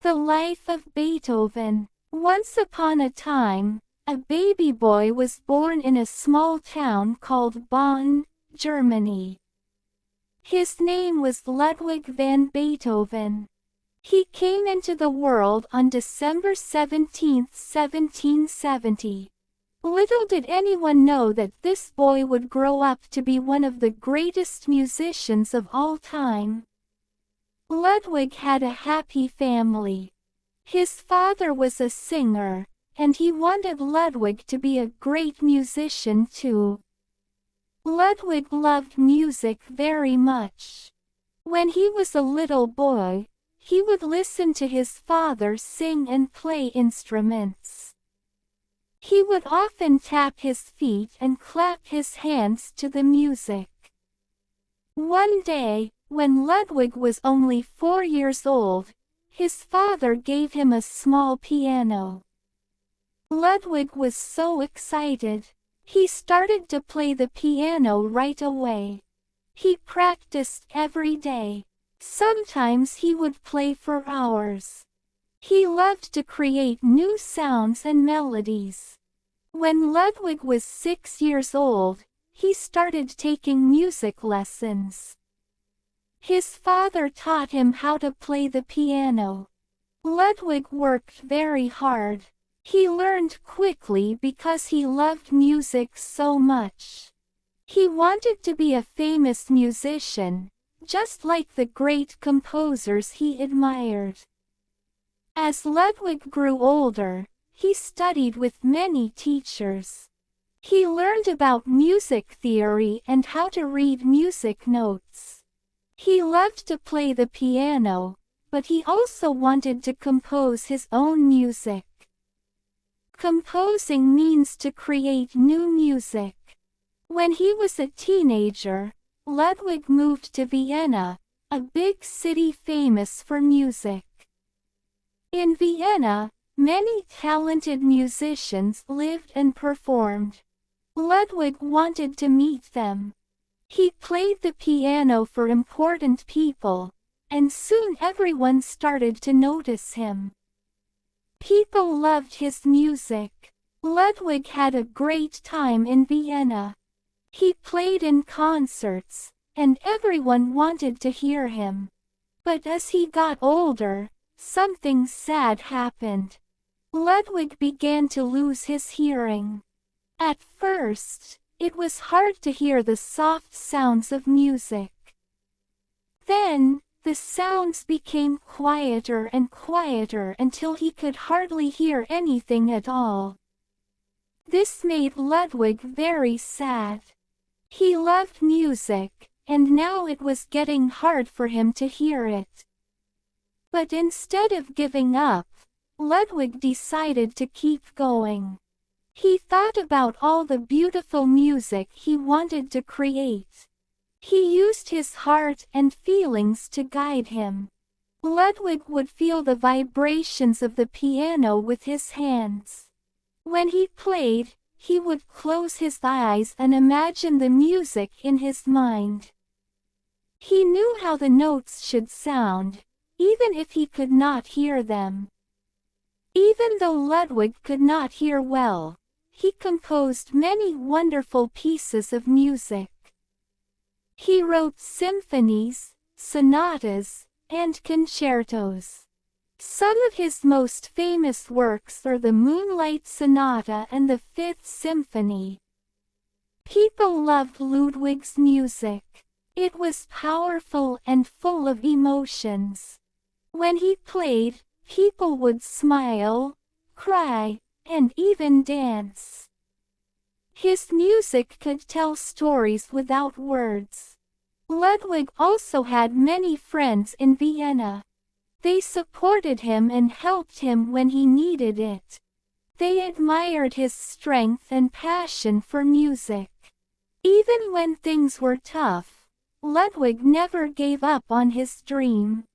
The life of Beethoven. Once upon a time, a baby boy was born in a small town called Bonn, Germany. His name was Ludwig van Beethoven. He came into the world on December 17, 1770. Little did anyone know that this boy would grow up to be one of the greatest musicians of all time. Ludwig had a happy family. His father was a singer, and he wanted Ludwig to be a great musician too. Ludwig loved music very much. When he was a little boy, he would listen to his father sing and play instruments. He would often tap his feet and clap his hands to the music. One day, when Ludwig was only 4 years old, his father gave him a small piano. Ludwig was so excited. He started to play the piano right away. He practiced every day. Sometimes he would play for hours. He loved to create new sounds and melodies. When Ludwig was 6 years old, he started taking music lessons. His father taught him how to play the piano. Ludwig worked very hard. He learned quickly because he loved music so much. He wanted to be a famous musician, just like the great composers he admired. As Ludwig grew older, he studied with many teachers. He learned about music theory and how to read music notes. He loved to play the piano, but he also wanted to compose his own music. Composing means to create new music. When he was a teenager, Ludwig moved to Vienna, a big city famous for music. In Vienna, many talented musicians lived and performed. Ludwig wanted to meet them. He played the piano for important people, and soon everyone started to notice him. People loved his music. Ludwig had a great time in Vienna. He played in concerts, and everyone wanted to hear him. But as he got older, something sad happened. Ludwig began to lose his hearing. At first, it was hard to hear the soft sounds of music. Then, the sounds became quieter and quieter until he could hardly hear anything at all. This made Ludwig very sad. He loved music, and now it was getting hard for him to hear it. But instead of giving up, Ludwig decided to keep going. He thought about all the beautiful music he wanted to create. He used his heart and feelings to guide him. Ludwig would feel the vibrations of the piano with his hands. When he played, he would close his eyes and imagine the music in his mind. He knew how the notes should sound, even if he could not hear them. Even though Ludwig could not hear well, he composed many wonderful pieces of music. He wrote symphonies, sonatas, and concertos. Some of his most famous works are the Moonlight Sonata and the Fifth Symphony. People loved Ludwig's music. It was powerful and full of emotions. When he played, people would smile, cry, and even dance. His music could tell stories without words. Ludwig also had many friends in Vienna. They supported him and helped him when he needed it. They admired his strength and passion for music. Even when things were tough, Ludwig never gave up on his dream.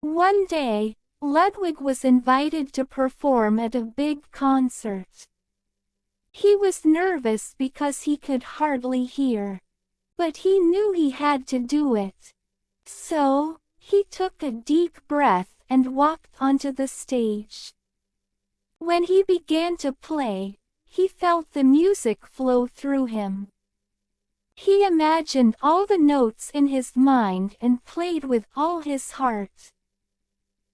One day, Ludwig was invited to perform at a big concert. He was nervous because he could hardly hear. But he knew he had to do it. So, he took a deep breath and walked onto the stage. When he began to play, he felt the music flow through him. He imagined all the notes in his mind and played with all his heart.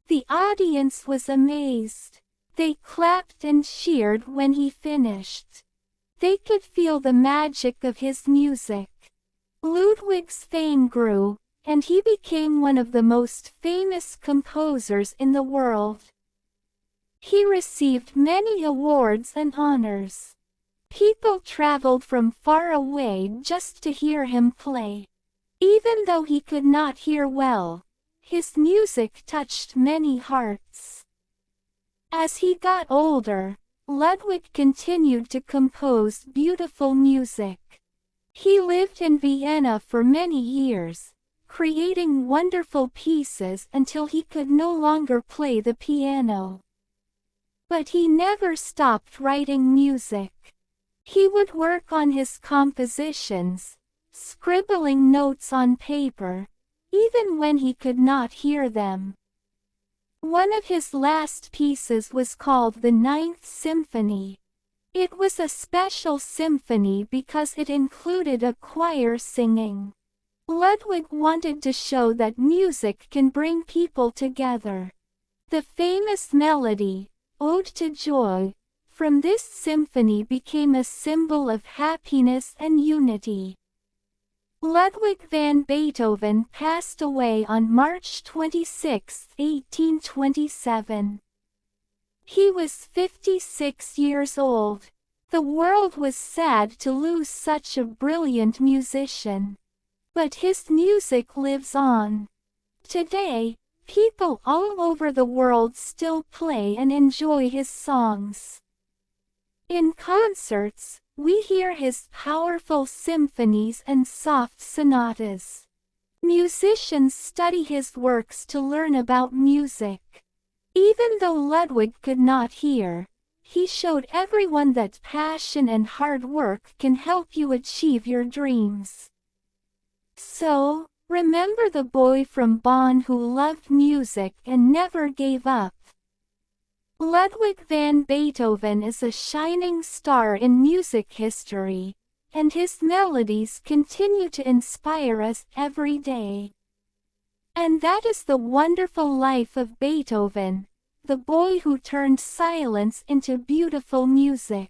The audience was amazed. They clapped and cheered when he finished. They could feel the magic of his music. Ludwig's fame grew, and he became one of the most famous composers in the world. He received many awards and honors. People traveled from far away just to hear him play. Even though he could not hear well, his music touched many hearts. As he got older, Ludwig continued to compose beautiful music. He lived in Vienna for many years, creating wonderful pieces until he could no longer play the piano. But he never stopped writing music. He would work on his compositions, scribbling notes on paper, even when he could not hear them. One of his last pieces was called the Ninth Symphony. It was a special symphony because it included a choir singing. Ludwig wanted to show that music can bring people together. The famous melody, Ode to Joy, from this symphony became a symbol of happiness and unity. Ludwig van Beethoven passed away on March 26, 1827. He was 56 years old. The world was sad to lose such a brilliant musician. But his music lives on. Today, people all over the world still play and enjoy his songs. In concerts, we hear his powerful symphonies and soft sonatas. Musicians study his works to learn about music. Even though Ludwig could not hear, he showed everyone that passion and hard work can help you achieve your dreams. So, remember the boy from Bonn who loved music and never gave up. Ludwig van Beethoven is a shining star in music history, and his melodies continue to inspire us every day. And that is the wonderful life of Beethoven, the boy who turned silence into beautiful music.